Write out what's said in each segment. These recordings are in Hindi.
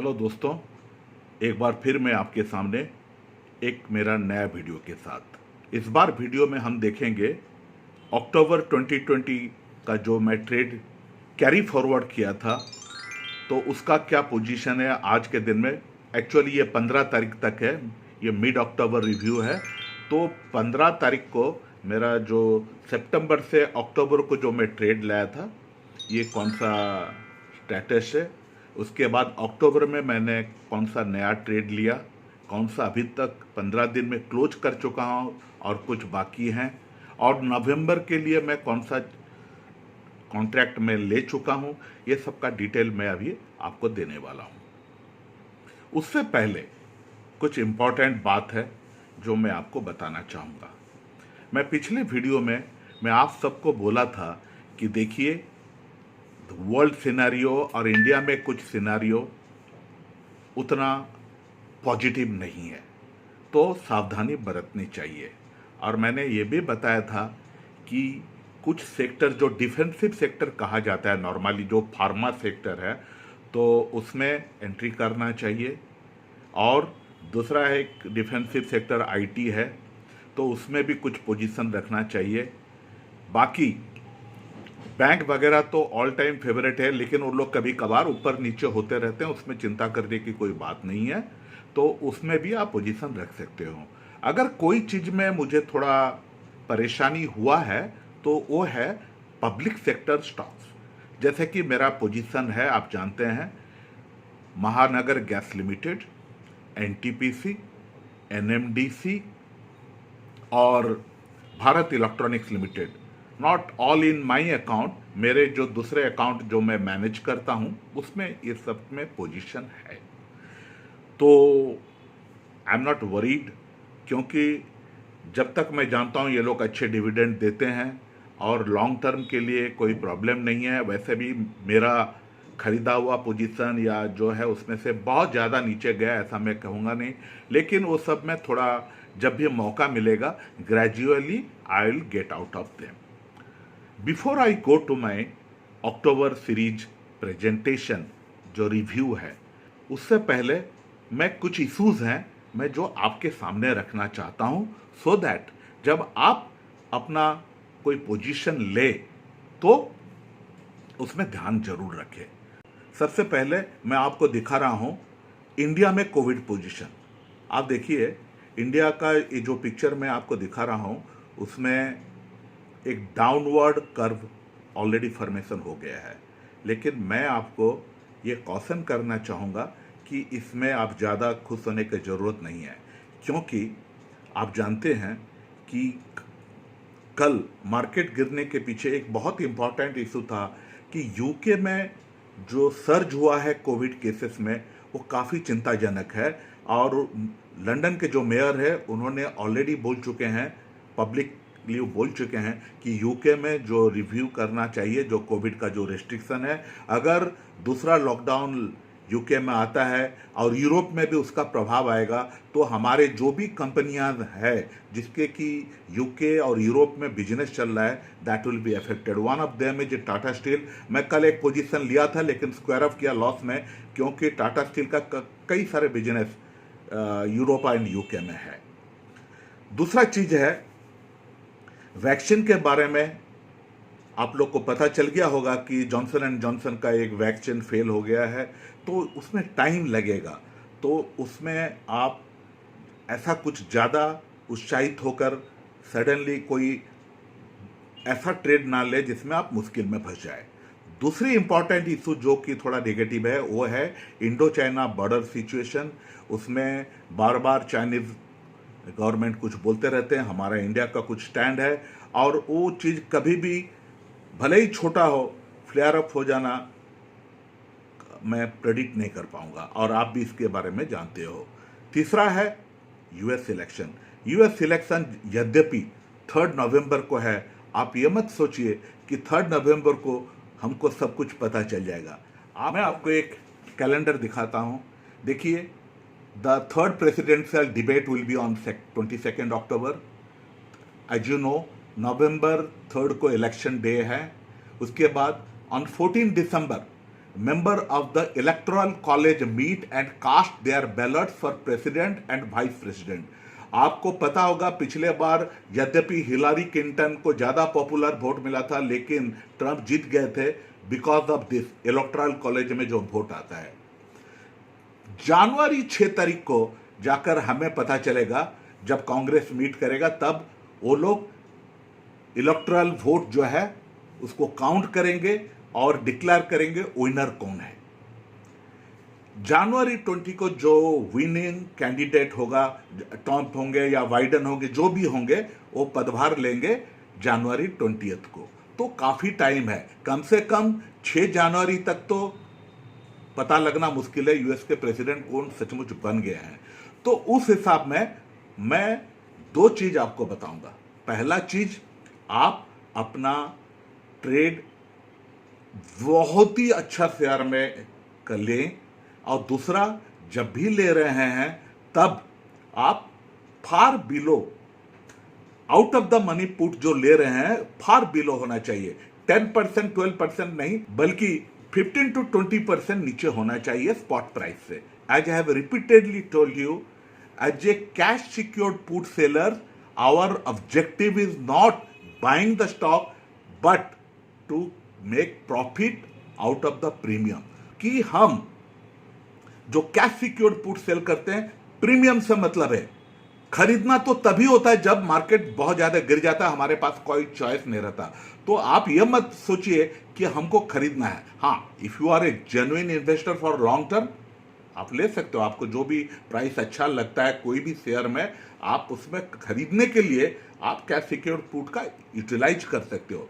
हेलो दोस्तों, एक बार फिर मैं आपके सामने एक मेरा नया वीडियो के साथ। इस बार वीडियो में हम देखेंगे अक्टूबर 2020 का जो मैं ट्रेड कैरी फॉरवर्ड किया था, तो उसका क्या पोजीशन है आज के दिन में। एक्चुअली ये 15 तारीख तक है, ये मिड अक्टूबर रिव्यू है। तो 15 तारीख को मेरा जो सितंबर से अक्टूबर को जो मैं ट्रेड लाया था, ये कौन सा स्टेटस है। उसके बाद अक्टूबर में मैंने कौन सा नया ट्रेड लिया, कौन सा अभी तक 15 दिन में क्लोज कर चुका हूँ और कुछ बाकी हैं, और नवंबर के लिए मैं कौन सा कॉन्ट्रैक्ट में ले चुका हूँ, ये सब का डिटेल मैं अभी आपको देने वाला हूँ। उससे पहले कुछ इम्पॉर्टेंट बात है जो मैं आपको बताना चाहूँगा। मैं पिछले वीडियो में मैं आप सबको बोला था कि देखिए, वर्ल्ड सिनेरियो और इंडिया में कुछ सिनेरियो उतना पॉजिटिव नहीं है, तो सावधानी बरतनी चाहिए। और मैंने ये भी बताया था कि कुछ सेक्टर जो डिफेंसिव सेक्टर कहा जाता है नॉर्मली, जो फार्मा सेक्टर है, तो उसमें एंट्री करना चाहिए। और दूसरा है एक डिफेंसिव सेक्टर आईटी है, तो उसमें भी कुछ पोजीशन रखना चाहिए। बाकी बैंक वगैरह तो ऑल टाइम फेवरेट है, लेकिन वो लोग कभी कभार ऊपर नीचे होते रहते हैं, उसमें चिंता करने की कोई बात नहीं है, तो उसमें भी आप पोजीशन रख सकते हो। अगर कोई चीज़ में मुझे थोड़ा परेशानी हुआ है तो वो है पब्लिक सेक्टर स्टॉक्स। जैसे कि मेरा पोजीशन है, आप जानते हैं, महानगर गैस लिमिटेड, एनटीपीसी, एनएमडीसी और Bharat electronics limited. Not all in my account, मेरे जो दूसरे अकाउंट जो मैं मैनेज करता हूं उसमें ये सब में पोजीशन है। तो आई एम नॉट वरीड, क्योंकि जब तक मैं जानता हूं ये लोग अच्छे डिविडेंड देते हैं और लॉन्ग टर्म के लिए कोई प्रॉब्लम नहीं है। वैसे भी मेरा खरीदा हुआ पोजीशन या जो है उसमें से बहुत ज़्यादा नीचे गया ऐसा मैं कहूँगा नहीं, लेकिन वो सब में थोड़ा जब भी मौका मिलेगा gradually I will get out of them. Before I go to my October series presentation जो रिव्यू है, उससे पहले मैं कुछ इश्यूज हैं मैं जो आपके सामने रखना चाहता हूं, सो दैट जब आप अपना कोई पोजीशन ले तो उसमें ध्यान जरूर रखें। सबसे पहले मैं आपको दिखा रहा हूं इंडिया में कोविड पोजीशन। आप देखिए, इंडिया का ये जो पिक्चर मैं आपको दिखा रहा हूं उसमें एक डाउनवर्ड कर्व ऑलरेडी फॉर्मेशन हो गया है, लेकिन मैं आपको ये कॉशन करना चाहूँगा कि इसमें आप ज़्यादा खुश होने की ज़रूरत नहीं है, क्योंकि आप जानते हैं कि कल मार्केट गिरने के पीछे एक बहुत इम्पॉर्टेंट इशू था कि यूके में जो सर्ज हुआ है कोविड केसेस में वो काफ़ी चिंताजनक है। और लंदन के जो मेयर है उन्होंने ऑलरेडी बोल चुके हैं, पब्लिक बोल चुके हैं कि यूके में जो रिव्यू करना चाहिए जो कोविड का जो रेस्ट्रिक्शन है, अगर दूसरा लॉकडाउन यूके में आता है और यूरोप में भी उसका प्रभाव आएगा, तो हमारे जो भी कंपनियां हैं जिसके कि यूके और यूरोप में बिजनेस चल रहा है, that will be affected. One of them is Tata steel. मैं कल एक पोजीशन लिया था लेकिन स्क्वायर ऑफ किया लॉस में, क्योंकि टाटा स्टील का कई सारे बिजनेस यूरोप एंड यूके में है। दूसरा चीज है वैक्सीन के बारे में। आप लोग को पता चल गया होगा कि जॉनसन एंड जॉनसन का एक वैक्सीन फेल हो गया है, तो उसमें टाइम लगेगा। तो उसमें आप ऐसा कुछ ज़्यादा उत्साहित होकर सडनली कोई ऐसा ट्रेड ना ले जिसमें आप मुश्किल में फंस जाए। दूसरी इंपॉर्टेंट इशू जो कि थोड़ा नेगेटिव है वो है इंडो चाइना बॉर्डर सिचुएशन। उसमें बार बार चाइनीज़ गवर्नमेंट कुछ बोलते रहते हैं, हमारा इंडिया का कुछ स्टैंड है, और वो चीज़ कभी भी भले ही छोटा हो फ्लेयर अप हो जाना मैं प्रेडिक्ट नहीं कर पाऊंगा, और आप भी इसके बारे में जानते हो। तीसरा है यूएस इलेक्शन। यूएस इलेक्शन यद्यपि 3 नवंबर को है, आप ये मत सोचिए कि 3 नवंबर को हमको सब कुछ पता चल जाएगा। मैं आपको एक कैलेंडर दिखाता हूँ। देखिए, The third presidential debate will be on 22nd October. As you know, November 3rd को election day है। उसके बाद on 14 December member of the electoral college meet and cast their ballots for president and vice president. आपको पता होगा पिछले बार यद्यपि हिलारी क्लिंटन को ज्यादा पॉपुलर वोट मिला था, लेकिन ट्रंप जीत गए थे because of this electoral college में जो वोट आता है। जनवरी 6 तारीख को जाकर हमें पता चलेगा, जब कांग्रेस मीट करेगा तब वो लोग इलेक्टोरल वोट जो है उसको काउंट करेंगे और डिक्लेयर करेंगे विनर कौन है। जनवरी 20 को जो विनिंग कैंडिडेट होगा, ट्रंप होंगे या बाइडेन होंगे, जो भी होंगे, वो पदभार लेंगे जनवरी 20 को। तो काफी टाइम है, कम से कम 6 जनवरी तक तो पता लगना मुश्किल है यूएस के प्रेसिडेंट कौन सचमुच बन गए हैं। तो उस हिसाब में मैं 2 चीज आपको बताऊंगा। पहला चीज, आप अपना ट्रेड बहुत ही अच्छा शेयर में कर लें, और दूसरा, जब भी ले रहे हैं तब आप फार below out of the money put जो ले रहे हैं फार बिलो होना चाहिए। 10% 12% नहीं, बल्कि 15 to 20% नीचे होना चाहिए स्पॉट प्राइस से। As I have repeatedly told you, as a cash secured put seller, our objective is not buying the stock but to make profit out of the premium. कि हम जो कैश सिक्योर्ड पुट सेल करते हैं, प्रीमियम से मतलब है खरीदना तो तभी होता है जब मार्केट बहुत ज्यादा गिर जाता है, हमारे पास कोई चॉइस नहीं रहता। तो आप यह मत सोचिए कि हमको खरीदना है। हाँ, if you are a genuine investor for long term, आप ले सकते हो। आपको जो भी प्राइस अच्छा लगता है कोई भी शेयर में, आप उसमें खरीदने के लिए आप कैश सिक्योर्ड पुट का यूटिलाइज कर सकते हो।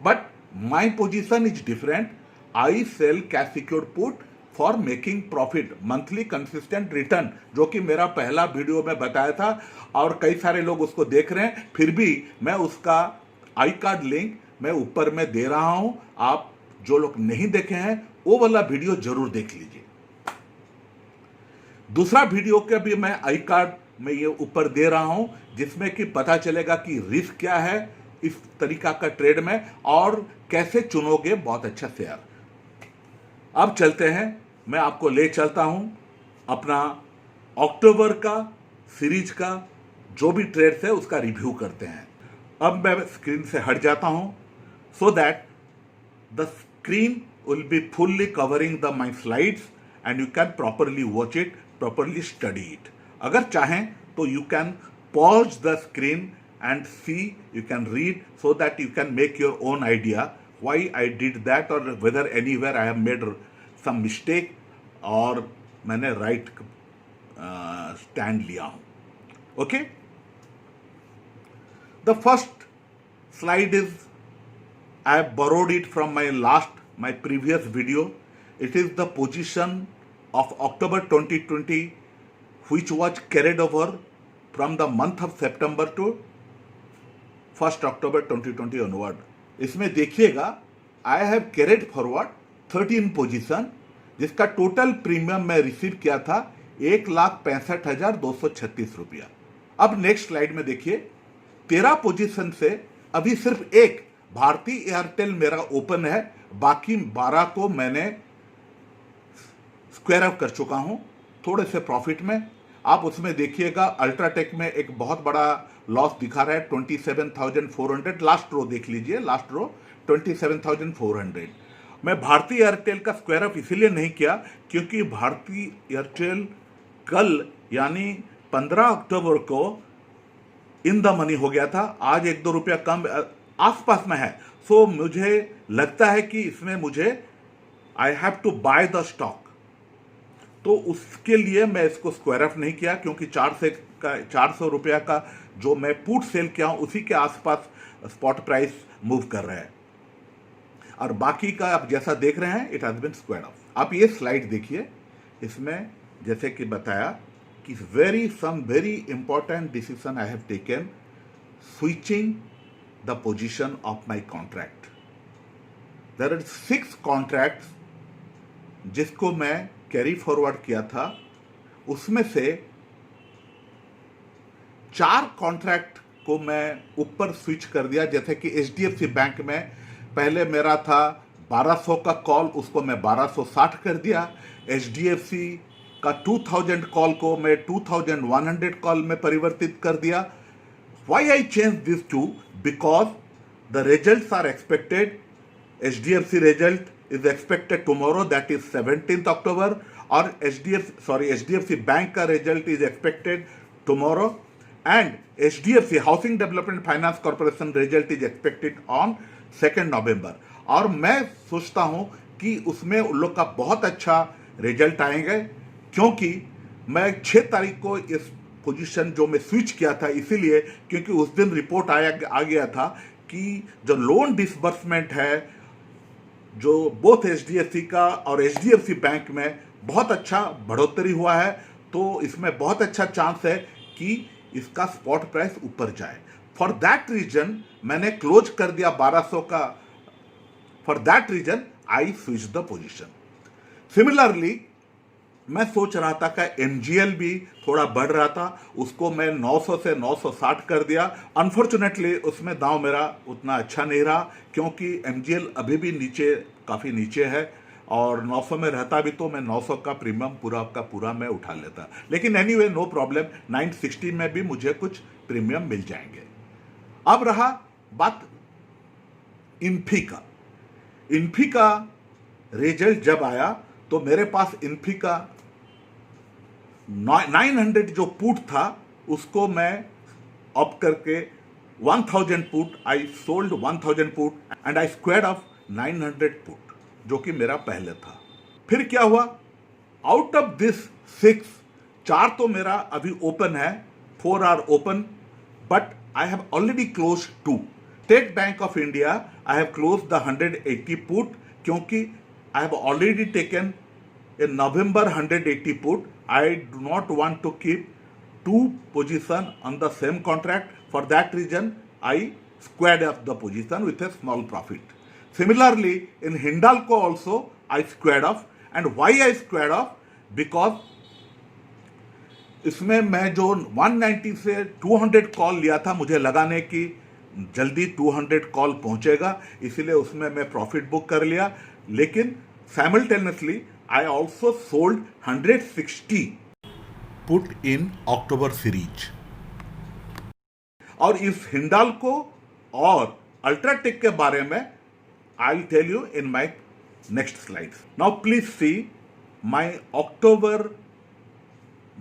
But my position is different. I sell cash secured put for making profit, monthly consistent return, जो कि मेरा पहला वीडियो में बताया था और कई सारे लोग उसको देख रहे हैं। फिर भी मैं उसका आई कार्ड लिंक मैं ऊपर में दे रहा हूं। आप जो लोग नहीं देखे हैं वो वाला वीडियो जरूर देख लीजिए। दूसरा वीडियो का भी मैं आई कार्ड में ये ऊपर दे रहा हूं, जिसमें कि पता चलेगा कि रिस्क क्या है इस तरीका का ट्रेड में और कैसे चुनोगे बहुत अच्छा शेयर। अब चलते हैं, मैं आपको ले चलता हूं अपना अक्टूबर का सीरीज का जो भी ट्रेड्स है उसका रिव्यू करते हैं। अब मैं स्क्रीन से हट जाता हूं so that the screen will be fully covering the my slides and you can properly watch it, properly study it. अगर चाहें तो you can pause the screen and see, you can read so that you can make your own idea why I did that, or whether anywhere I have made some mistake और मैंने right stand लिया हूं। Okay, the first slide is, I have borrowed it from my previous video. It is the position of October 2020 which was carried over from the month of September to 1st October 2020 onward। इसमें देखिएगा I have carried forward 13 position, जिसका टोटल प्रीमियम मैं रिसीव किया था 1,65,236 रुपया। अब नेक्स्ट स्लाइड में देखिए, 13 पोजीशन से अभी सिर्फ एक भारती एयरटेल मेरा ओपन है, बाकी 12 को मैंने स्क्वायर अप कर चुका हूं थोड़े से प्रॉफिट में। आप उसमें देखिएगा अल्ट्राटेक में एक बहुत बड़ा लॉस दिखा रहा है 27,400। लास्ट रो देख लीजिए, लास्ट रो 27,400। मैं भारती एयरटेल का स्क्वायर अप इसीलिए नहीं किया क्योंकि भारती एयरटेल कल यानी 15 अक्टूबर को इन द मनी हो गया था। आज 1-2 रुपया कम आसपास में है। सो मुझे लगता है कि इसमें मुझे I have to buy the stock, तो उसके लिए मैं इसको स्क्वायर अप नहीं किया क्योंकि 400 रुपया का जो मैं पुट सेल किया हूं उसी के आसपास स्पॉट प्राइस मूव कर रहा है, और बाकी का आप जैसा देख रहे हैं it has been square up. आप ये स्लाइड देखिए, इसमें जैसे कि बताया कि very important decision I have taken, switching the position of my contract. There are 6 contracts जिसको मैं कैरी फॉरवर्ड किया था, उसमें से 4 कॉन्ट्रैक्ट को मैं ऊपर स्विच कर दिया। जैसे कि HDFC बैंक में पहले मेरा था 1200 का कॉल उसको मैं 1260 कर दिया। HDFC का 2000 कॉल को मैं 2100 कॉल में परिवर्तित कर दिया। Why I changed these two? Because the results are expected. HDFC result is expected tomorrow, that is 17th October, और HDFC बैंक का result is expected tomorrow, and HDFC Housing Development Finance Corporation result is expected on 2nd November। और मैं सोचता हूं कि उसमें उन लोग का बहुत अच्छा रिजल्ट आएंगे, क्योंकि मैं 6 तारीख को इस पोजीशन जो मैं स्विच किया था इसीलिए क्योंकि उस दिन रिपोर्ट आ गया था कि जो लोन डिसबर्समेंट है जो बोथ HDFC का और HDFC बैंक में बहुत अच्छा बढ़ोतरी हुआ है, तो इसमें बहुत अच्छा चांस है कि इसका स्पॉट प्राइस ऊपर जाए। फॉर दैट रीजन मैंने क्लोज कर दिया 1200 का। For that reason I switch the position. Similarly मैं सोच रहा था कि MGL भी थोड़ा बढ़ रहा था, उसको मैं 900 से 960 कर दिया। अनफॉर्चुनेटली उसमें दांव मेरा उतना अच्छा नहीं रहा, क्योंकि MGL अभी भी काफ़ी नीचे है, और 900 में रहता भी तो मैं 900 का प्रीमियम पूरा का पूरा मैं उठा लेता। लेकिन एनीवे नो प्रॉब्लम, 960 में भी मुझे कुछ प्रीमियम मिल जाएंगे। अब रहा बात इन्फी का। इन्फी का रिजल्ट जब आया तो मेरे पास इन्फी का 900 जो पुट था उसको मैं अप करके 1000 put, I sold 1000 put and I squared of 900 put, जो कि मेरा पहले था। फिर क्या हुआ, आउट ऑफ दिस 6, 4 तो मेरा अभी ओपन है, 4 are open, but I have already close 2। State Bank of India I have close the 180 put, क्योंकि I have already taken a November 180 put. I do not want to keep 2 position on the same contract. For that reason, I squared up the position with a small profit. Similarly, in Hindalco also, I squared off. And why I squared off? Because इसमें मैं जो 190 से 200 कॉल लिया था, मुझे लगाने की जल्दी 200 कॉल पहुंचेगा, इसीलिए उसमें मैं प्रॉफिट बुक कर लिया। लेकिन simultaneously I also sold 160 put in October series. और इस हिंडाल्को और अल्ट्राटेक के बारे में I will tell you in my next slides. Now please see my October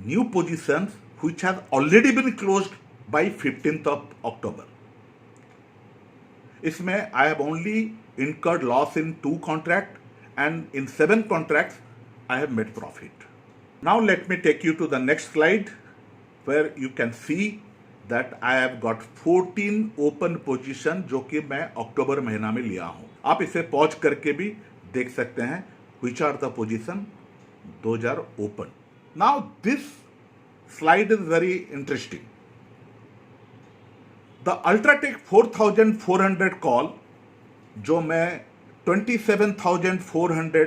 new positions which have already been closed by 15th of October। इसमें I have only incurred loss in 2 contracts, and in 7 contracts I have made profit. Now let me take you to the next slide where you can see that I have got 14 open position जो कि मैं अक्टूबर महीना में लिया हूं। आप इसे पॉज करके भी देख सकते हैं which are the position those are open. Now this slide is very interesting. The Ultratech 4400 call जो मैं 27,400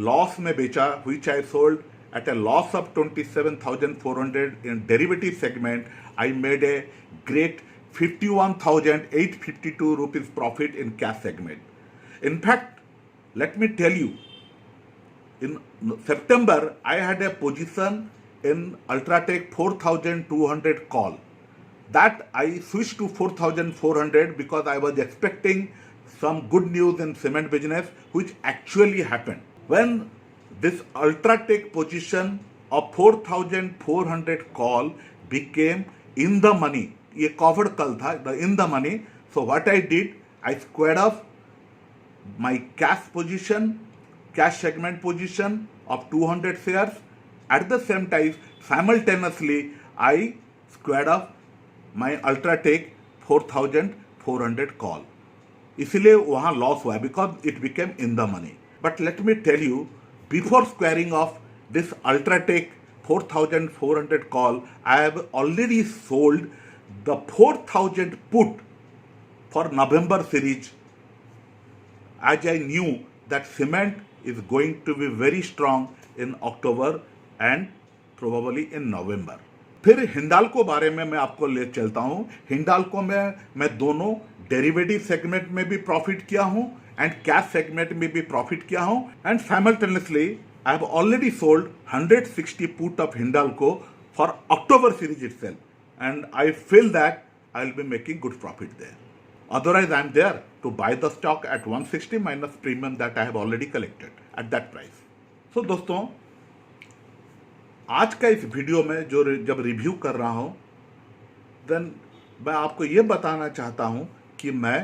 लॉस में बेचा, which I sold at a loss of 27,400 in derivative segment, I made a great 51,852 rupees profit in cash segment. In fact, let me tell you, in September I had a position in Ultratech 4,200 call. That I switched to 4,400 because I was expecting some good news in cement business, which actually happened. When this Ultratech position of 4,400 call became in the money, ये covered call था, in the money, so what I did, I squared off my cash position, cash segment position of 200 shares. At the same time, simultaneously, I squared off my Ultratech 4,400 call. इसलिए वहाँ लॉस हुआ because it became in the money. But let me tell you, before squaring off this UltraTech 4,400 call, I have already sold the 4,000 put for November series, as I knew that cement is going to be very strong in October and probably in November. फिर हिंडाल्को बारे में मैं आपको ले चलता हूँ। हिंडाल्को में मैं दोनों डेरिवेटिव सेगमेंट में भी प्रॉफिट किया हूं एंड कैश सेगमेंट में भी प्रॉफिट किया हूं and simultaneously I have already sold 160 put of Hindalco for October series itself and I feel that I will be making good profit there. Otherwise, I am there to buy the stock at 160 minus premium that I have already collected at that price. So दोस्तों, आज का इस वीडियो में जो जब रिव्यू कर रहा हूं, देन मैं आपको ये बताना चाहता हूं कि मैं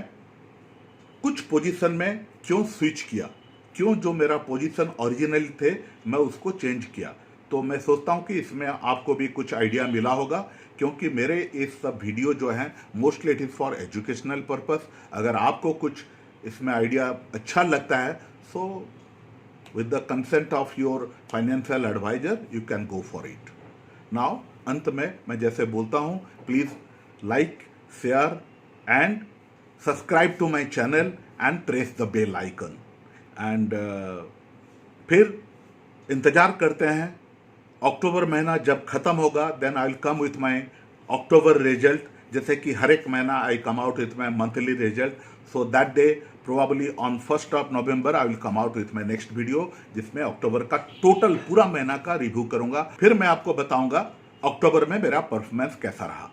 कुछ पोजीशन में क्यों स्विच किया, क्यों जो मेरा पोजीशन ओरिजिनल थे मैं उसको चेंज किया. तो मैं सोचता हूं कि इसमें आपको भी कुछ आइडिया मिला होगा, क्योंकि मेरे इस सब वीडियो जो हैं mostly it is for educational purpose. अगर आपको कुछ इसमें आइडिया अच्छा लगता है so with the consent of your financial advisor you can go for it. Now अंत में मैं जैसे बोलता हूं, please like, share and subscribe to my channel and press the bell icon. And फिर इंतज़ार करते हैं अक्टूबर महीना जब खत्म होगा, then I will come with my October result. जैसे कि हर एक महीना I come out with my monthly result. So that day probably on 1st of November I will come out with my next video, जिसमें अक्टूबर का टोटल पूरा महीना का रिव्यू करूंगा. फिर मैं आपको बताऊंगा अक्टूबर में मेरा परफॉर्मेंस कैसा रहा.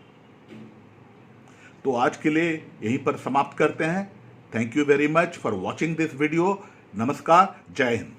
तो आज के लिए यहीं पर समाप्त करते हैं. Thank you very much for watching this video. नमस्कार, जय हिंद.